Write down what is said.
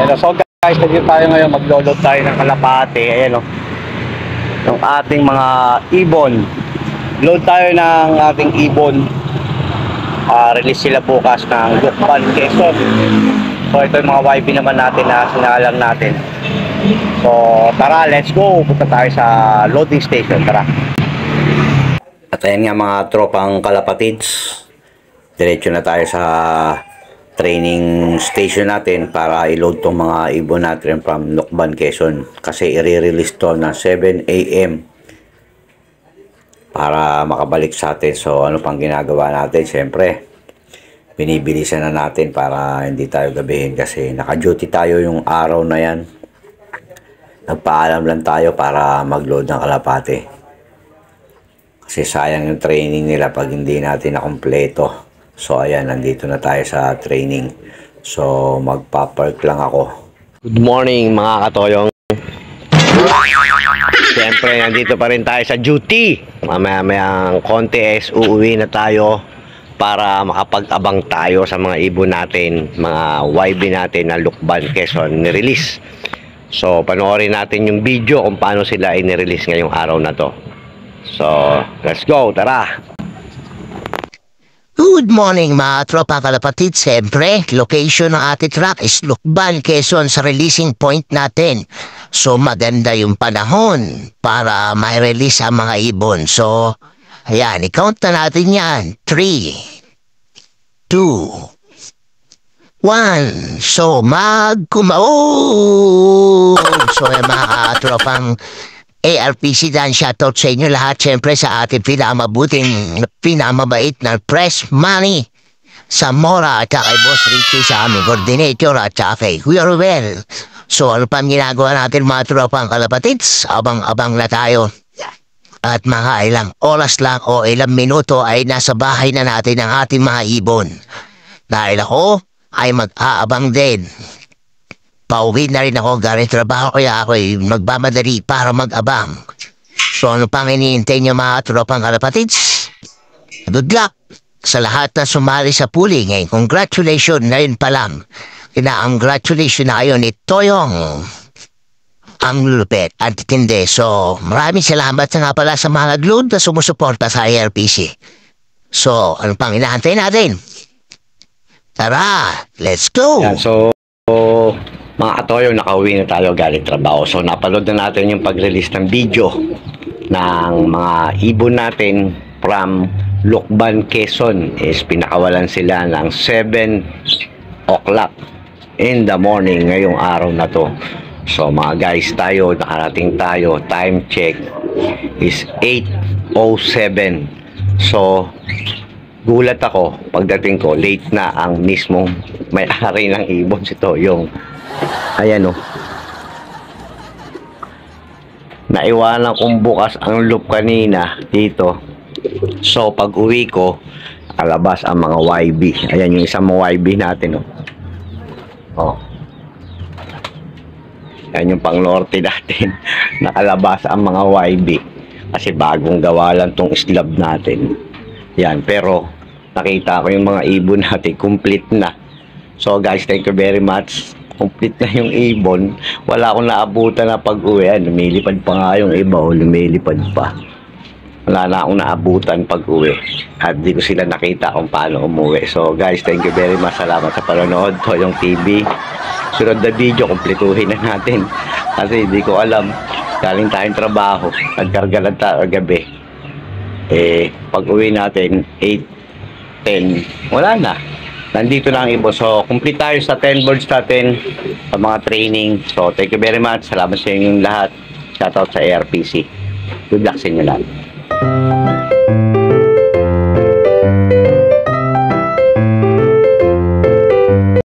Ayan, so guys, nandito tayo ngayon, mag-load tayo ng kalapate. Ayan o, yung ating mga ibon. Load tayo ng ating ibon. Release sila bukas ng Lukban, Quezon. So ito yung mga YB naman natin na sinalang natin. So tara, let's go. Punta tayo sa loading station, tara. At ayan nga mga tropang kalapatids, diretso na tayo sa training station natin para i-load tong mga ibon natin from Lukban, Quezon. Kasi i-release to na 7 AM para makabalik sa atin. So ano pang ginagawa natin? Siyempre, binibilisan na natin para hindi tayo gabihin kasi naka-duty tayo yung araw na yan. Nagpaalam lang tayo para mag-load ng kalapate. Kasi sayang yung training nila pag hindi natin nakompleto. So ayan, nandito na tayo sa training. So magpa-park lang ako. Good morning mga katoyong. Siyempre nandito pa rin tayo sa duty. Mamaya-mayang konti is uuwi na tayo para makapag-abang tayo sa mga ibon natin, mga YB natin na Lukban, Quezon ni-release. So panoorin natin yung video kung paano sila i-release ngayong araw na to. So let's go, tara! Good morning mga tropa kalapatid. Siyempre, location ng ating truck is Lukban, Quezon sa releasing point natin. So maganda yung panahon para ma-release ang mga ibon. So, ayan, i-count na natin yan. 3, 2, 1. So magkumaon! So mga tropang ARPC dan shoutout sa inyo lahat, syempre sa ating pinamabait na press money sa Mora at kay Boss Richie sa aming coordinator at kay Kuya Ruel. So ano pa ginagawa natin mga tropang kalapatids? Abang-abang na tayo. At mga ilang oras lang o ilang minuto ay nasa bahay na natin ang ating mga ibon. Dahil ako ay mag-aabang din. Pauwi na rin ako, galing trabaho kaya ako ay magmamadali para mag-abang. So ano pang iniintay niyo mga tropang kalapatids? Good luck sa lahat na sumali sa pooling. Congratulations na yun pa lang. Congratulations na kayo ni Toyong. Ang lupit at tindi. So maraming salamat nga pala sa mga nag-load na sumusuporta sa IRPC. So ano pang inaantay natin? Tara, let's go! Yan, so mga katoyo, nakauwi na tayo galing trabaho. So napanood na natin yung pag-release ng video ng mga ibon natin from Lukban, Quezon. Is pinakawalan sila ng 7 o'clock in the morning ngayong araw na to. So mga guys, tayo nakarating tayo, time check is 8:07. So gulat ako pagdating ko, late na ang mismong may-ari ng ibon, si Toyong. Ayan o, naiwanan kong bukas ang loop kanina dito. So pag uwi ko, alabas ang mga YB. Ayan yung isang mga YB natin o. Ayan yung pang norte natin. Nakalabas ang mga YB kasi bagong gawa lang tong slab natin. Yan, pero nakita ko yung mga ibon natin complete na. So guys, thank you very much. Complete na yung ibon. Wala akong naabutan na pag-uwi. Lumilipad pa nga yung iba. Lumilipad pa. Wala na akong naabutan pag-uwi. At di ko sila nakita kung paano umuwi. So guys, thank you very much. Salamat sa panonood. Toyong TV. Sunod na video, kumpletuhin na natin. Kasi di ko alam. Galing tayong trabaho. Nagkarga lang tayo gabi. Pag-uwi natin, 8, 10. Wala na. Nandito na ang ibon. So, complete tayo sa 10 birds natin sa mga training. So, thank you very much. Salamat sa inyong lahat. Shoutout sa ARPC. Good luck sa inyo lahat.